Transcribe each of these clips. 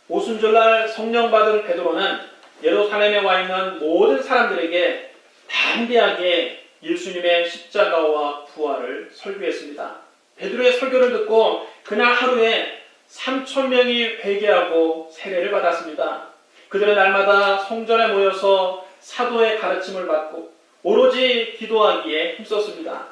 오순절날 성령 받은 베드로는 예루살렘에 와 있는 모든 사람들에게 담대하게 예수님의 십자가와 부활을 설교했습니다. 베드로의 설교를 듣고 그날 하루에 3,000명이 회개하고 세례를 받았습니다. 그들은 날마다 성전에 모여서 사도의 가르침을 받고 오로지 기도하기에 힘썼습니다.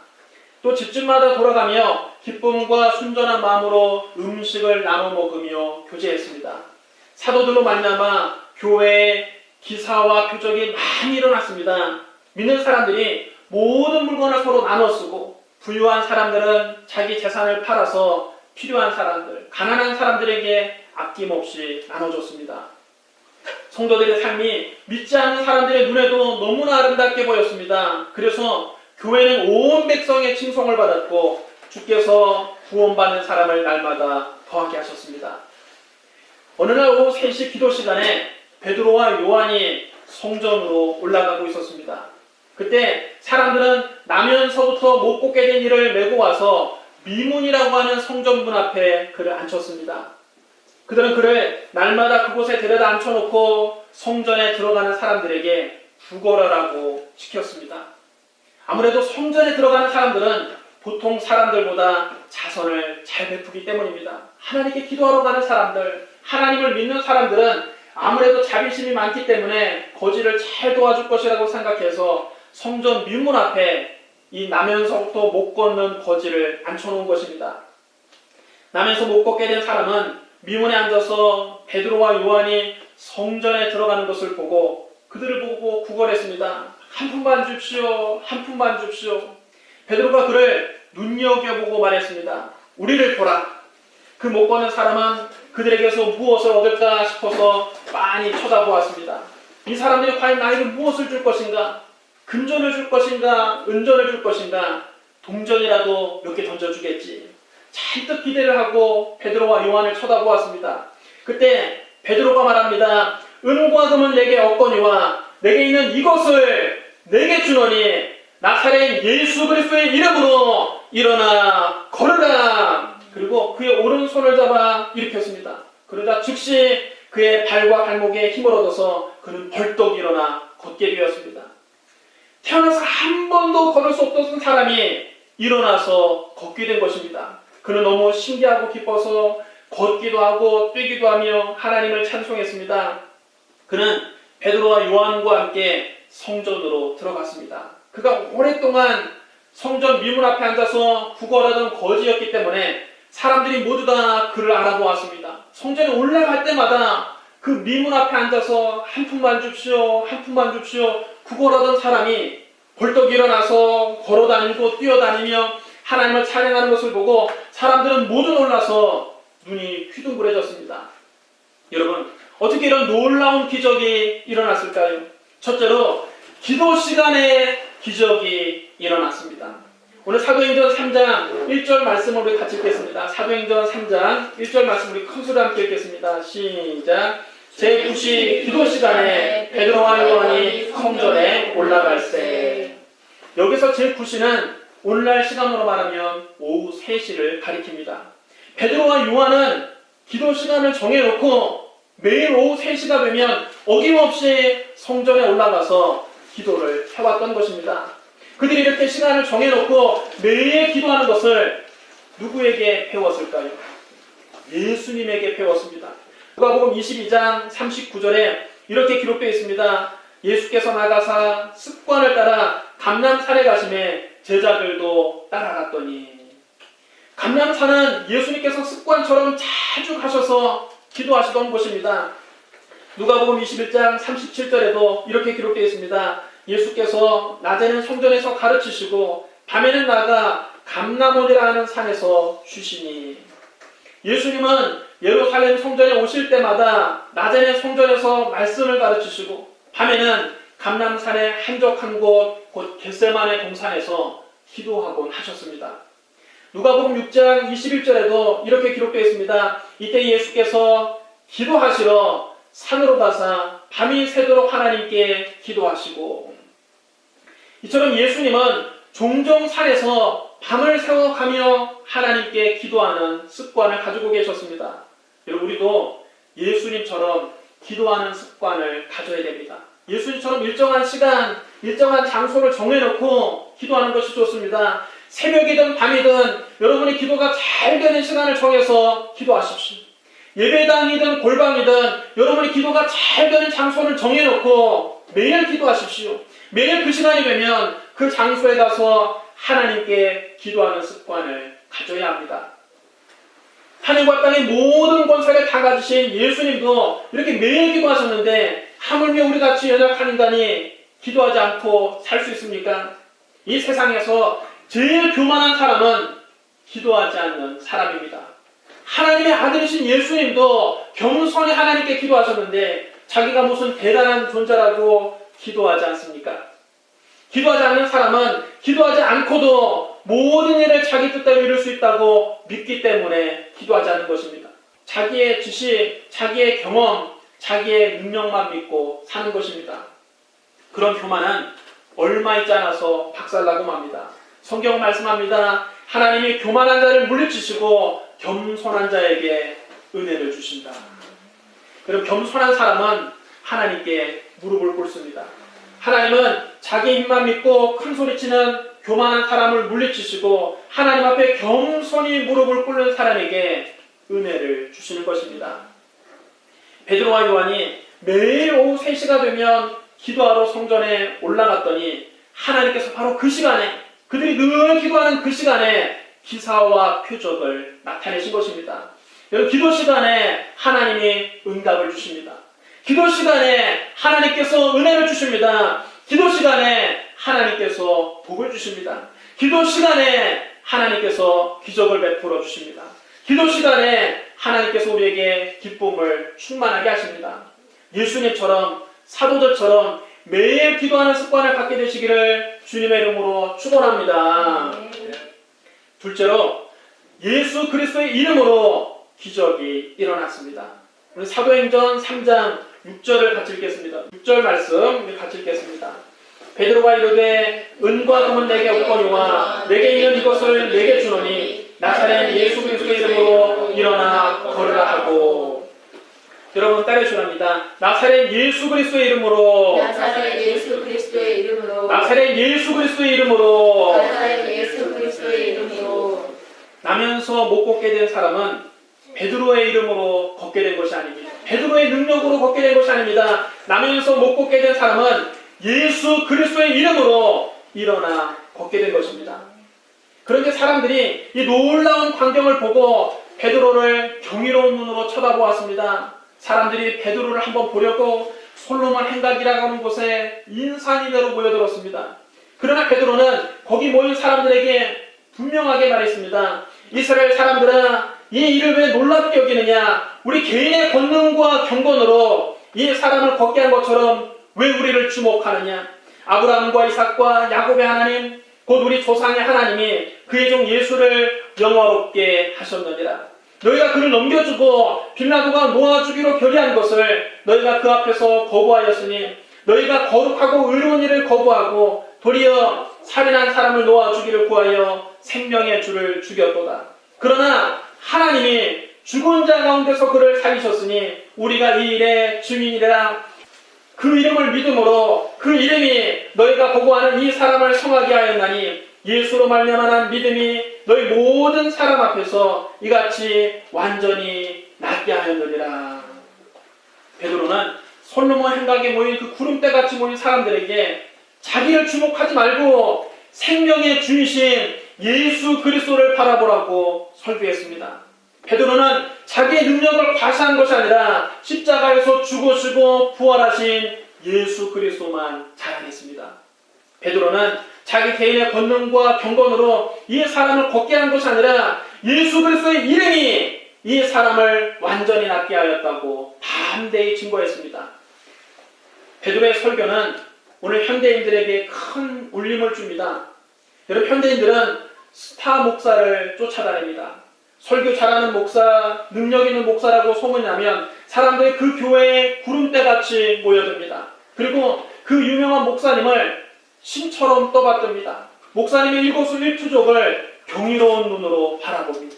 또 집집마다 돌아가며 기쁨과 순전한 마음으로 음식을 나눠 먹으며 교제했습니다. 사도들로 말미암아 교회에 기사와 표적이 많이 일어났습니다. 믿는 사람들이 모든 물건을 서로 나눠 쓰고 부유한 사람들은 자기 재산을 팔아서 필요한 사람들, 가난한 사람들에게 아낌없이 나눠줬습니다. 성도들의 삶이 믿지 않는 사람들의 눈에도 너무나 아름답게 보였습니다. 그래서 교회는 온 백성의 칭송을 받았고 주께서 구원받는 사람을 날마다 더하게 하셨습니다. 어느 날 오후 3시 기도 시간에 베드로와 요한이 성전으로 올라가고 있었습니다. 그때 사람들은 나면서부터 못 걷게 된 이를 메고 와서 미문이라고 하는 성전문 앞에 그를 앉혔습니다. 그들은 그를 날마다 그곳에 데려다 앉혀놓고 성전에 들어가는 사람들에게 죽어라라고 시켰습니다. 아무래도 성전에 들어가는 사람들은 보통 사람들보다 자선을 잘 베푸기 때문입니다. 하나님께 기도하러 가는 사람들, 하나님을 믿는 사람들은 아무래도 자비심이 많기 때문에 거지를 잘 도와줄 것이라고 생각해서 성전 미문 앞에 이 나면서부터 못 걷는 거지를 앉혀놓은 것입니다. 나면서 못 걷게 된 사람은 미문에 앉아서 베드로와 요한이 성전에 들어가는 것을 보고 그들을 보고 구걸했습니다. 한 푼만 줍시오. 한 푼만 줍시오. 베드로가 그를 눈여겨보고 말했습니다. 우리를 보라. 그 못 걷는 사람은 그들에게서 무엇을 얻을까 싶어서 많이 쳐다보았습니다. 이 사람들이 과연 나에게 무엇을 줄 것인가? 금전을 줄 것인가? 은전을 줄 것인가? 동전이라도 몇 개 던져주겠지. 잔뜩 기대를 하고 베드로와 요한을 쳐다보았습니다. 그때 베드로가 말합니다. 은과 금은 내게 없거니와 내게 있는 이것을 내게 주노니 나사렛 예수 그리스도의 이름으로 일어나 걸으라. 그리고 그의 오른손을 잡아 일으켰습니다. 그러자 즉시 그의 발과 발목에 힘을 얻어서 그는 벌떡 일어나 걷게 되었습니다. 태어나서 한 번도 걸을 수 없던 사람이 일어나서 걷게 된 것입니다. 그는 너무 신기하고 기뻐서 걷기도 하고 뛰기도 하며 하나님을 찬송했습니다. 그는 베드로와 요한과 함께 성전으로 들어갔습니다. 그가 오랫동안 성전 미문 앞에 앉아서 구걸하던 거지였기 때문에 사람들이 모두 다 그를 알아보았습니다. 성전에 올라갈 때마다 그 미문 앞에 앉아서 한 푼만 줍시오, 한 푼만 줍시오 구걸하던 사람이 벌떡 일어나서 걸어다니고 뛰어다니며 하나님을 찬양하는 것을 보고 사람들은 모두 놀라서 눈이 휘둥그레졌습니다. 여러분, 어떻게 이런 놀라운 기적이 일어났을까요? 첫째로 기도 시간에 기적이 일어났습니다. 오늘 사도행전 3장 1절 말씀을 우리 같이 읽겠습니다. 사도행전 3장 1절 말씀 우리 큰 소리 함께 읽겠습니다. 시작. 제9시 기도 시간에 베드로와 요한이 성전에 올라갈세. 여기서 제9시는 오늘날 시간으로 말하면 오후 3시를 가리킵니다. 베드로와 요한은 기도 시간을 정해놓고 매일 오후 3시가 되면 어김없이 성전에 올라가서 기도를 해왔던 것입니다. 그들이 이렇게 시간을 정해놓고 매일 기도하는 것을 누구에게 배웠을까요? 예수님에게 배웠습니다. 누가복음 22장 39절에 이렇게 기록되어 있습니다. 예수께서 나가사 습관을 따라 감람산에 가심에 제자들도 따라갔더니. 감람산은 예수님께서 습관처럼 자주 가셔서 기도하시던 곳입니다. 누가복음 21장 37절에도 이렇게 기록되어 있습니다. 예수께서 낮에는 성전에서 가르치시고 밤에는 나가 감람원이라 하는 산에서 쉬시니. 예수님은 예루살렘 성전에 오실 때마다 낮에는 성전에서 말씀을 가르치시고 밤에는 감람산의 한적한 곳, 곧 겟세마네 동산에서 기도하곤 하셨습니다. 누가복음 6장 21절에도 이렇게 기록되어 있습니다. 이때 예수께서 기도하시러 산으로 가사 밤이 새도록 하나님께 기도하시고. 이처럼 예수님은 종종 산에서 밤을 새워가며 하나님께 기도하는 습관을 가지고 계셨습니다. 여러분, 우리도 예수님처럼 기도하는 습관을 가져야 됩니다. 예수님처럼 일정한 시간, 일정한 장소를 정해놓고 기도하는 것이 좋습니다. 새벽이든 밤이든 여러분의 기도가 잘 되는 시간을 정해서 기도하십시오. 예배당이든 골방이든 여러분의 기도가 잘 되는 장소를 정해놓고 매일 기도하십시오. 매일 그 시간이 되면 그 장소에 가서 하나님께 기도하는 습관을 가져야 합니다. 하늘과 땅의 모든 권세를 다 가지신 예수님도 이렇게 매일 기도하셨는데 하물며 우리같이 연약한 인간이 기도하지 않고 살 수 있습니까? 이 세상에서 제일 교만한 사람은 기도하지 않는 사람입니다. 하나님의 아들이신 예수님도 겸손히 하나님께 기도하셨는데 자기가 무슨 대단한 존재라고 기도하지 않습니까? 기도하지 않는 사람은 기도하지 않고도 모든 일을 자기 뜻대로 이룰 수 있다고 믿기 때문에 기도하지 않는 것입니다. 자기의 지식, 자기의 경험, 자기의 능력만 믿고 사는 것입니다. 그런 교만은 얼마 있지 않아서 박살나고 맙니다. 성경은 말씀합니다. 하나님이 교만한 자를 물리치시고 겸손한 자에게 은혜를 주신다. 그럼 겸손한 사람은 하나님께 무릎을 꿇습니다. 하나님은 자기 힘만 믿고 큰소리치는 교만한 사람을 물리치시고 하나님 앞에 겸손히 무릎을 꿇는 사람에게 은혜를 주시는 것입니다. 베드로와 요한이 매일 오후 3시가 되면 기도하러 성전에 올라갔더니 하나님께서 바로 그 시간에 그들이 늘 기도하는 그 시간에 기사와 표적을 나타내신 것입니다. 여러분, 기도 시간에 하나님이 응답을 주십니다. 기도 시간에 하나님께서 은혜를 주십니다. 기도 시간에 하나님께서 복을 주십니다. 기도 시간에 하나님께서 기적을 베풀어 주십니다. 기도 시간에 하나님께서 우리에게 기쁨을 충만하게 하십니다. 예수님처럼 사도들처럼 매일 기도하는 습관을 갖게 되시기를 주님의 이름으로 축원합니다. 둘째로 예수 그리스도의 이름으로 기적이 일어났습니다. 우리 사도행전 3장 6절을 같이 읽겠습니다. 6절 말씀 같이 읽겠습니다. 베드로가 이르되 은과 금은 내게 없거니와 내게 있는 이것을 내게 주노니 나사렛 예수 그리스도의 이름으로 일어나 걸으라 하고. 여러분 따라해 주랍니다. 나사렛 예수 그리스도의 이름으로. 나사렛 예수 그리스도의 이름으로. 나사렛 예수 그리스도의 이름으로. 나사렛 예수 그리스도의 이름으로. 나면서 못 걷게 된 사람은 베드로의 이름으로 걷게 된 것이 아닙니다. 베드로의 능력으로 걷게 된 것이 아닙니다. 나면서 못 걷게 된 사람은 예수 그리스도의 이름으로 일어나 걷게 된 것입니다. 그런데 사람들이 이 놀라운 광경을 보고 베드로를 경이로운 눈으로 쳐다보았습니다. 사람들이 베드로를 한번 보려고 솔로몬 행각이라고 하는 곳에 인산이대로 모여들었습니다. 그러나 베드로는 거기 모인 사람들에게 분명하게 말했습니다. 이스라엘 사람들아, 이 일을 왜 놀랍게 여기느냐? 우리 개인의 권능과 경건으로 이 사람을 걷게 한 것처럼 왜 우리를 주목하느냐? 아브라함과 이삭과 야곱의 하나님, 곧 우리 조상의 하나님이 그의 종 예수를 영화롭게 하셨느니라. 너희가 그를 넘겨주고 빌라도가 놓아주기로 결의한 것을 너희가 그 앞에서 거부하였으니 너희가 거룩하고 의로운 일을 거부하고 도리어 살인한 사람을 놓아주기를 구하여 생명의 주를 죽였도다. 그러나 하나님이 죽은 자 가운데서 그를 살리셨으니 우리가 이 일의 증인이라. 그 이름을 믿음으로 그 이름이 너희가 보고하는 이 사람을 성하게 하였나니 예수로 말미암아 믿음이 너희 모든 사람 앞에서 이같이 완전히 낫게 하였느니라. 베드로는 솔로몬 행각에 모인 그 구름대같이 모인 사람들에게 자기를 주목하지 말고 생명의 주이신 예수 그리스도를 바라보라고 설교했습니다. 베드로는 자기의 능력을 과시한 것이 아니라 십자가에서 죽으시고 부활하신 예수 그리스도만 자랑했습니다. 베드로는 자기 개인의 권능과 경건으로 이 사람을 걷게 한 것이 아니라 예수 그리스도의 이름이 이 사람을 완전히 낫게 하였다고 담대히 증거했습니다. 베드로의 설교는 오늘 현대인들에게 큰 울림을 줍니다. 여러분, 현대인들은 스타 목사를 쫓아다닙니다. 설교 잘하는 목사, 능력 있는 목사라고 소문이 나면 사람들이 그 교회에 구름대같이 모여듭니다. 그리고 그 유명한 목사님을 신처럼 떠받듭니다. 목사님의 일거수일투족을 경이로운 눈으로 바라봅니다.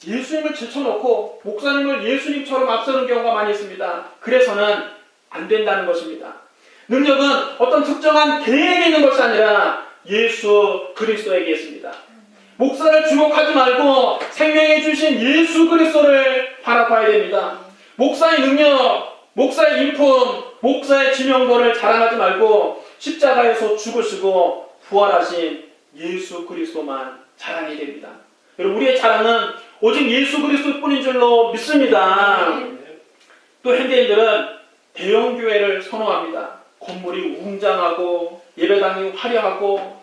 예수님을 제쳐놓고 목사님을 예수님처럼 앞서는 경우가 많이 있습니다. 그래서는 안 된다는 것입니다. 능력은 어떤 특정한 개인에게 있는 것이 아니라 예수 그리스도에게 있습니다. 목사를 주목하지 말고 생명해 주신 예수 그리스도를 바라봐야 됩니다. 목사의 능력, 목사의 인품, 목사의 지명도를 자랑하지 말고 십자가에서 죽으시고 부활하신 예수 그리스도만 자랑이 됩니다. 여러분, 우리의 자랑은 오직 예수 그리스도뿐인 줄로 믿습니다. 또 현대인들은 대형 교회를 선호합니다. 건물이 웅장하고 예배당이 화려하고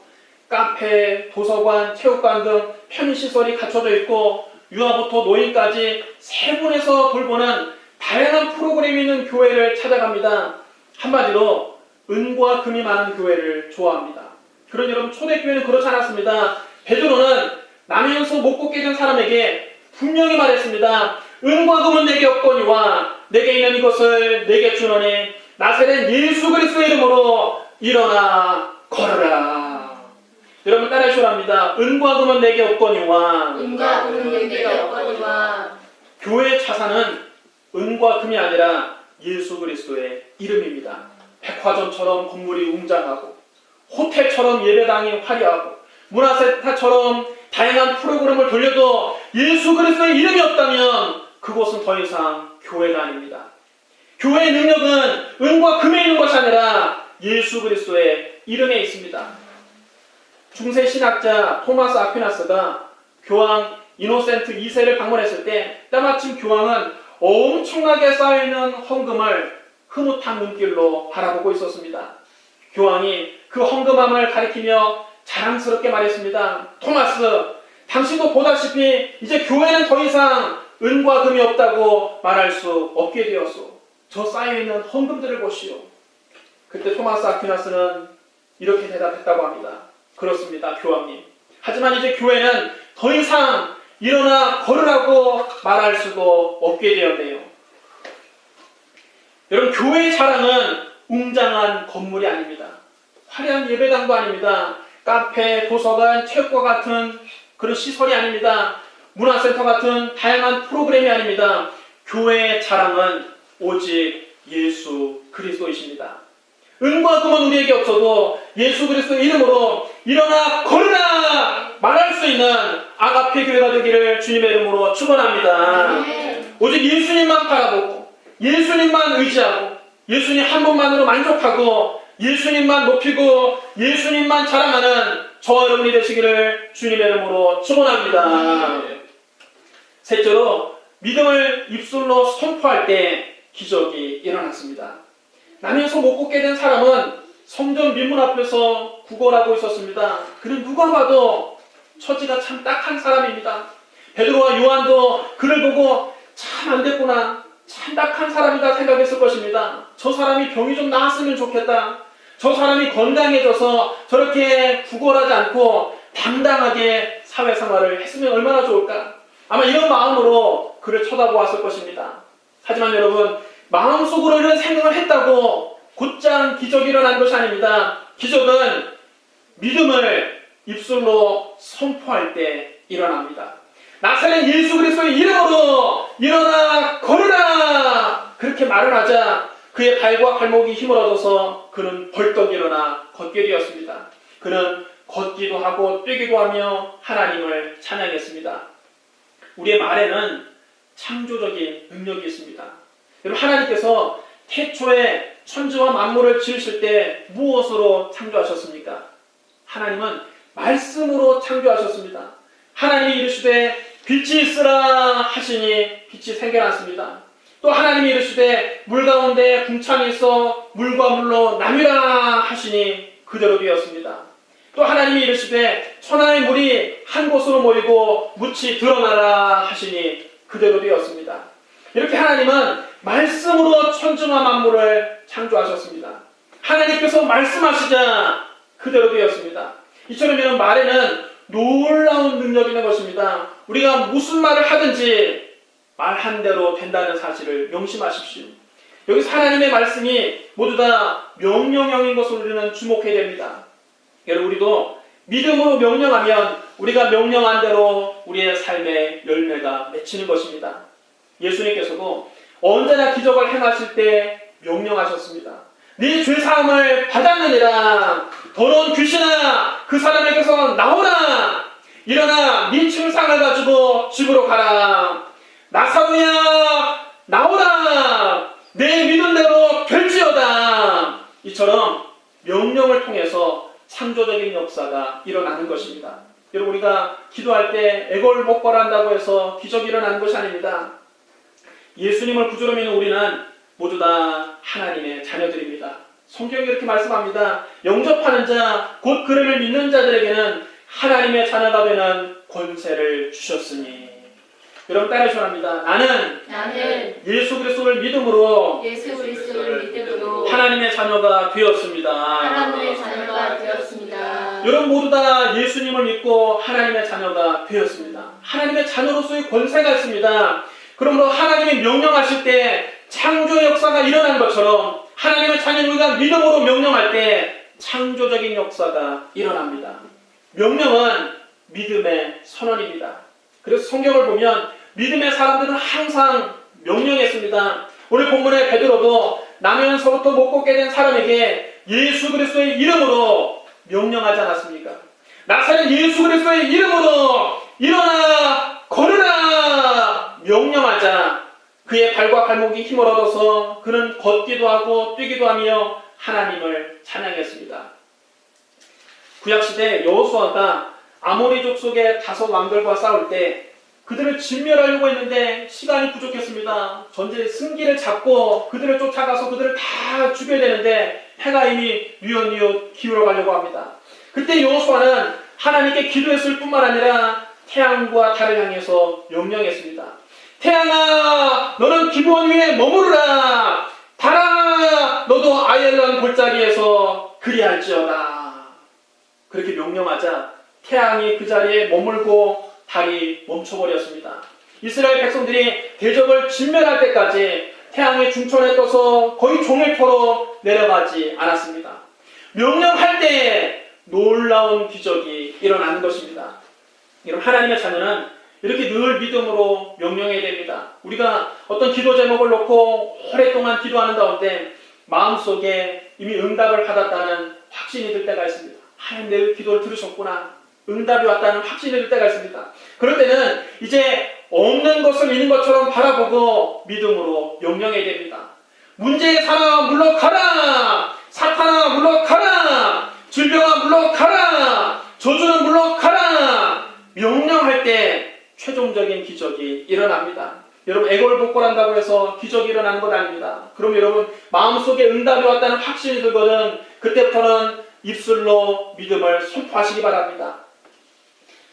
카페, 도서관, 체육관 등 편의시설이 갖춰져 있고 유아부터 노인까지 세 분에서 돌보는 다양한 프로그램이 있는 교회를 찾아갑니다. 한마디로 은과 금이 많은 교회를 좋아합니다. 그런 여러분, 초대교회는 그렇지 않았습니다. 베드로는 나면서 못 걷게 된 사람에게 분명히 말했습니다. 은과 금은 내게 없거니와 내게 있는 이것을 내게 주노니 나사렛 예수 그리스도의 이름으로 일어나 걸어라. 여러분 따라해 주랍니다. 은과 금은 내게 없거니와 은과 금은 내게 없거니와 교회의 자산은 은과 금이 아니라 예수 그리스도의 이름입니다. 백화점처럼 건물이 웅장하고 호텔처럼 예배당이 화려하고 문화센터처럼 다양한 프로그램을 돌려도 예수 그리스도의 이름이 없다면 그곳은 더 이상 교회가 아닙니다. 교회의 능력은 은과 금에 있는 것이 아니라 예수 그리스도의 이름에 있습니다. 중세 신학자 토마스 아퀴나스가 교황 이노센트 2세를 방문했을 때 때마침 교황은 엄청나게 쌓여있는 헌금을 흐뭇한 눈길로 바라보고 있었습니다. 교황이 그 헌금함을 가리키며 자랑스럽게 말했습니다. 토마스, 당신도 보다시피 이제 교회는 더 이상 은과 금이 없다고 말할 수 없게 되었소. 저 쌓여있는 헌금들을 보시오. 그때 토마스 아퀴나스는 이렇게 대답했다고 합니다. 그렇습니다, 교황님. 하지만 이제 교회는 더 이상 일어나 걸으라고 말할 수도 없게 되었네요. 여러분, 교회의 자랑은 웅장한 건물이 아닙니다. 화려한 예배당도 아닙니다. 카페, 도서관, 체육과 같은 그런 시설이 아닙니다. 문화센터 같은 다양한 프로그램이 아닙니다. 교회의 자랑은 오직 예수 그리스도이십니다. 은과 금은 우리에게 없어도 예수 그리스도의 이름으로 일어나 걸으라 말할 수 있는 아가페 교회가 되기를 주님의 이름으로 축원합니다. 오직 예수님만 바라보고 예수님만 의지하고 예수님 한 분만으로 만족하고 예수님만 높이고 예수님만 자랑하는 저와 여러분이 되시기를 주님의 이름으로 축원합니다. 셋째로 믿음을 입술로 선포할 때 기적이 일어났습니다. 나면서 못 걷게 된 사람은 성전 민문 앞에서 구걸하고 있었습니다. 그는 누가 봐도 처지가 참 딱한 사람입니다. 베드로와 요한도 그를 보고 참 안 됐구나, 참 딱한 사람이다 생각했을 것입니다. 저 사람이 병이 좀 나았으면 좋겠다. 저 사람이 건강해져서 저렇게 구걸하지 않고 당당하게 사회생활을 했으면 얼마나 좋을까. 아마 이런 마음으로 그를 쳐다보았을 것입니다. 하지만 여러분, 마음속으로 이런 생각을 했다고 곧장 기적이 일어난 것이 아닙니다. 기적은 믿음을 입술로 선포할 때 일어납니다. 나사렛 예수 그리스도의 이름으로 일어나 걸으라 그렇게 말을 하자 그의 발과 발목이 힘을 얻어서 그는 벌떡 일어나 걷게 되었습니다. 그는 걷기도 하고 뛰기도 하며 하나님을 찬양했습니다. 우리의 말에는 창조적인 능력이 있습니다. 여러분, 하나님께서 태초에 천지와 만물을 지으실 때 무엇으로 창조하셨습니까? 하나님은 말씀으로 창조하셨습니다. 하나님이 이르시되 빛이 있으라 하시니 빛이 생겨났습니다. 또 하나님이 이르시되 물 가운데 궁창이 있어 물과 물로 나뉘라 하시니 그대로 되었습니다. 또 하나님이 이르시되 천하의 물이 한 곳으로 모이고 묻이 드러나라 하시니 그대로 되었습니다. 이렇게 하나님은 말씀으로 천지와 만물을 창조하셨습니다. 하나님께서 말씀하시자 그대로 되었습니다. 이처럼 이런 말에는 놀라운 능력이 있는 것입니다. 우리가 무슨 말을 하든지 말한 대로 된다는 사실을 명심하십시오. 여기서 하나님의 말씀이 모두 다 명령형인 것을 우리는 주목해야 됩니다. 여러분, 우리도 믿음으로 명령하면 우리가 명령한 대로 우리의 삶의 열매가 맺히는 것입니다. 예수님께서도 언제나 기적을 행하실 때 명령하셨습니다. 네 죄사함을 받았느니라. 더러운 귀신아, 그 사람에게서 나오라. 일어나 네 침상을 가지고 집으로 가라. 나사로야, 나오라. 내 믿음대로 될지어다. 이처럼 명령을 통해서 창조적인 역사가 일어나는 것입니다. 여러분, 우리가 기도할 때 애걸복걸한다고 해서 기적이 일어나는 것이 아닙니다. 예수님을 구주로 믿는 우리는 모두 다 하나님의 자녀들입니다. 성경이 이렇게 말씀합니다. 영접하는 자, 곧 그를 믿는 자들에게는 하나님의 자녀가 되는 권세를 주셨으니. 여러분 따라하셔야 합니다. 나는 예수 그리스도를 믿음으로 예수 그리스도를 믿음으로 하나님의 자녀가 되었습니다. 하나님의 자녀가 되었습니다. 여러분 모두 다 예수님을 믿고 하나님의 자녀가 되었습니다. 하나님의 자녀로서의 권세가 있습니다. 그러므로 하나님이 명령하실 때 창조의 역사가 일어난 것처럼 하나님의 자녀는 우리가 믿음으로 명령할 때 창조적인 역사가 일어납니다. 명령은 믿음의 선언입니다. 그래서 성경을 보면 믿음의 사람들은 항상 명령했습니다. 오늘 본문의 베드로도 나면서부터 못 걷게 된 사람에게 예수 그리스도의 이름으로 명령하지 않았습니까? 나사렛 예수 그리스도의 이름으로 일어나 걸으라 명령하자 그의 발과 발목이 힘을 얻어서 그는 걷기도 하고 뛰기도 하며 하나님을 찬양했습니다. 구약시대 여호수아가 아모리족 속의 다섯 왕들과 싸울 때 그들을 진멸하려고 했는데 시간이 부족했습니다. 전쟁의 승기를 잡고 그들을 쫓아가서 그들을 다 죽여야 되는데 해가 이미 뉘엿뉘엿 기울어가려고 합니다. 그때 여호수아는 하나님께 기도했을 뿐만 아니라 태양과 달을 향해서 명령했습니다. 태양아, 너는 기브온 위에 머무르라. 달아, 너도 아이엘론 골짜기에서 그리할지어다. 그렇게 명령하자 태양이 그 자리에 머물고 달이 멈춰버렸습니다. 이스라엘 백성들이 대적을 진멸할 때까지 태양이 중천에 떠서 거의 종일토록 내려가지 않았습니다. 명령할 때 놀라운 기적이 일어나는 것입니다. 여러분, 하나님의 자녀는 이렇게 늘 믿음으로 명령해야 됩니다. 우리가 어떤 기도 제목을 놓고 오랫동안 기도하는 가운데 마음속에 이미 응답을 받았다는 확신이 들 때가 있습니다. 하나님 내 기도를 들으셨구나. 응답이 왔다는 확신이 들 때가 있습니다. 그럴 때는 이제 없는 것을 있는 것처럼 바라보고 믿음으로 명령해야 됩니다. 문제의 사람 물러가라. 사탄아 물러가라. 질병아 물러가라. 저주는 물러가라. 명령할 때 최종적인 기적이 일어납니다. 여러분 애걸복걸한다고 해서 기적이 일어나는 것 아닙니다. 그럼 여러분 마음속에 응답이 왔다는 확신이 들거든 그때부터는 입술로 믿음을 선포하시기 바랍니다.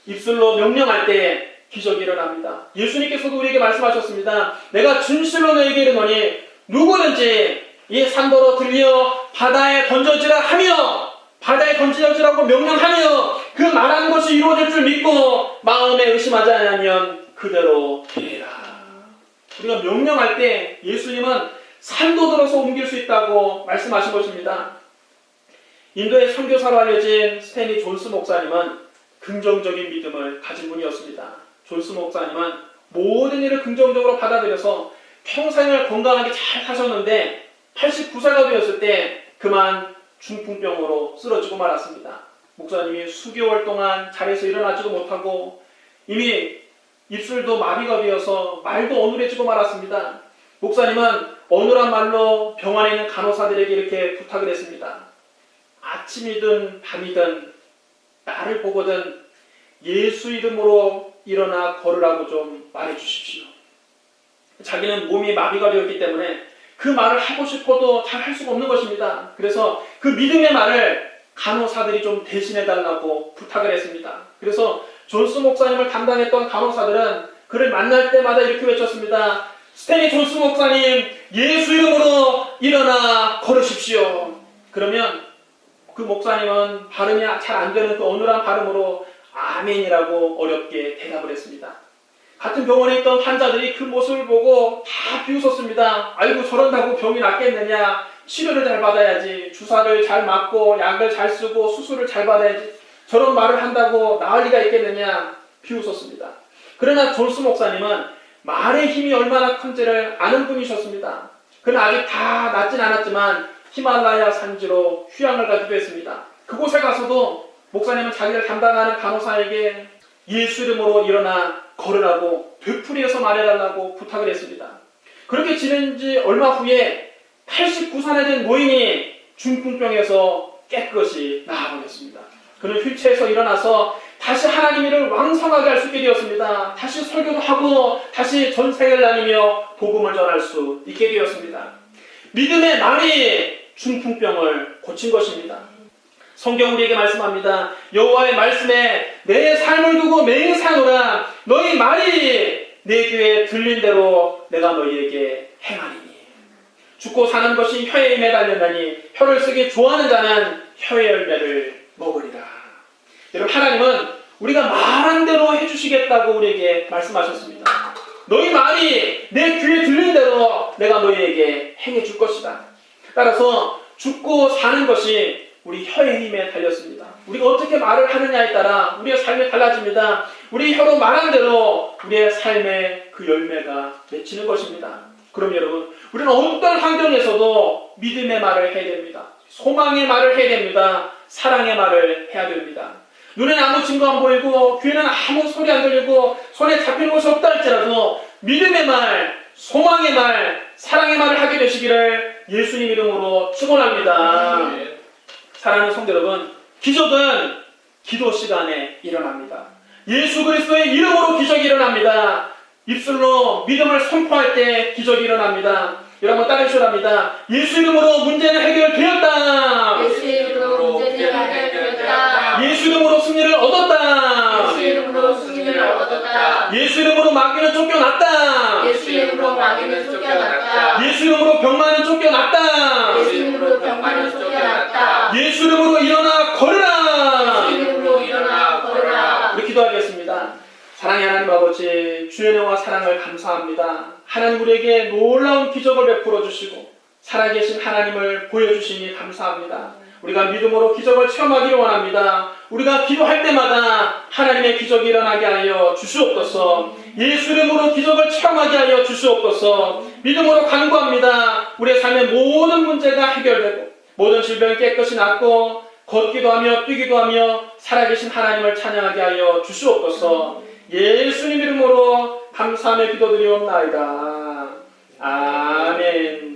입술로 명령할 때 기적이 일어납니다. 예수님께서도 우리에게 말씀하셨습니다. 내가 진실로 너에게 이르노니 누구든지 이 산더러 들려 바다에 던져지라 하며 바다에 던져지라고 명령하며 그 말하는 것이 이루어질 줄 믿고 마음에 의심하지 않으면 그대로 되리라. 우리가 명령할 때 예수님은 산도 들어서 옮길 수 있다고 말씀하신 것입니다. 인도의 선교사로 알려진 스탠리 존스 목사님은 긍정적인 믿음을 가진 분이었습니다. 존스 목사님은 모든 일을 긍정적으로 받아들여서 평생을 건강하게 잘 사셨는데 89세가 되었을 때 그만 중풍병으로 쓰러지고 말았습니다. 목사님이 수개월 동안 자리에서 일어나지도 못하고 이미 입술도 마비가 되어서 말도 어눌해지고 말았습니다. 목사님은 어눌한 말로 병원에 있는 간호사들에게 이렇게 부탁을 했습니다. 아침이든 밤이든 나를 보거든 예수 이름으로 일어나 걸으라고 좀 말해주십시오. 자기는 몸이 마비가 되었기 때문에 그 말을 하고 싶어도 잘 할 수가 없는 것입니다. 그래서 그 믿음의 말을 간호사들이 좀 대신해달라고 부탁을 했습니다. 그래서 존스 목사님을 담당했던 간호사들은 그를 만날 때마다 이렇게 외쳤습니다. 스탠리 존스 목사님, 예수 이름으로 일어나 걸으십시오. 그러면 그 목사님은 발음이 잘 안 되는 그 어눌한 발음으로 아멘이라고 어렵게 대답을 했습니다. 같은 병원에 있던 환자들이 그 모습을 보고 다 비웃었습니다. 아이고 저런다고 병이 낫겠느냐. 치료를 잘 받아야지. 주사를 잘 맞고 약을 잘 쓰고 수술을 잘 받아야지. 저런 말을 한다고 나을 리가 있겠느냐 비웃었습니다. 그러나 존스 목사님은 말의 힘이 얼마나 큰지를 아는 분이셨습니다. 그는 아직 다 낫진 않았지만 히말라야 산지로 휴양을 가기도 했습니다. 그곳에 가서도 목사님은 자기를 담당하는 간호사에게 예수 이름으로 일어나 걸으라고 되풀이해서 말해달라고 부탁을 했습니다. 그렇게 지낸 지 얼마 후에 89살이 된 노인이 중풍병에서 깨끗이 나아버렸습니다. 그는 휠체어에서 일어나서 다시 하나님 일을 왕성하게 할 수 있게 되었습니다. 다시 설교도 하고 다시 전 세계를 다니며 복음을 전할 수 있게 되었습니다. 믿음의 말이 중풍병을 고친 것입니다. 성경 우리에게 말씀합니다. 여호와의 말씀에 내 삶을 두고 맹세하노라. 너희 말이 내 귀에 들린 대로 내가 너희에게 행하리니. 죽고 사는 것이 혀에 매달렸나니 혀를 쓰기 좋아하는 자는 혀의 열매를 먹으리라. 여러분, 하나님은 우리가 말한 대로 해주시겠다고 우리에게 말씀하셨습니다. 너희 말이 내 귀에 들린 대로 내가 너희에게 행해줄 것이다. 따라서 죽고 사는 것이 우리 혀의 힘에 달렸습니다. 우리가 어떻게 말을 하느냐에 따라 우리의 삶이 달라집니다. 우리 혀로 말한 대로 우리의 삶의 그 열매가 맺히는 것입니다. 그럼 여러분, 우리는 어떤 환경에서도 믿음의 말을 해야 됩니다. 소망의 말을 해야 됩니다. 사랑의 말을 해야 됩니다. 눈에는 아무 증거 안 보이고 귀에는 아무 소리 안 들리고 손에 잡히는 것이 없다 할지라도 믿음의 말, 소망의 말, 사랑의 말을 하게 되시기를 예수님 이름으로 축원합니다. 사랑하는 성도 여러분, 기적은 기도 시간에 일어납니다. 예수 그리스도의 이름으로 기적이 일어납니다. 입술로 믿음을 선포할 때 기적이 일어납니다. 여러분 따르시랍니다. 예수 이름으로 문제는 해결되었다. 예수 이름으로 문제는 해결되었다. 예수 이름으로 승리를 얻었다. 예수 이름으로 승리를 얻었다. 예수 이름으로 마귀는 쫓겨났다. 예수 이름으로 마귀는 쫓겨났다. 예수 이름으로 병만은 쫓겨났다. 예수 이름으로 병만은 쫓겨났다. 예수 이름으로 일어나 걸으라. 예수 이름으로 일어나 걸으라. 우리 기도하겠습니다. 사랑의 하나님 아버지, 주의 은혜와 사랑을 감사합니다. 하나님 우리에게 놀라운 기적을 베풀어 주시고 살아계신 하나님을 보여주시니 감사합니다. 우리가 믿음으로 기적을 체험하기를 원합니다. 우리가 기도할 때마다 하나님의 기적이 일어나게 하여 주시옵소서. 예수 이름으로 기적을 체험하게 하여 주시옵소서. 믿음으로 간구합니다. 우리의 삶의 모든 문제가 해결되고 모든 질병이 깨끗이 낫고 걷기도 하며 뛰기도 하며 살아계신 하나님을 찬양하게 하여 주시옵소서. 예수님 이름으로 감사하며 기도드리옵나이다. 아멘.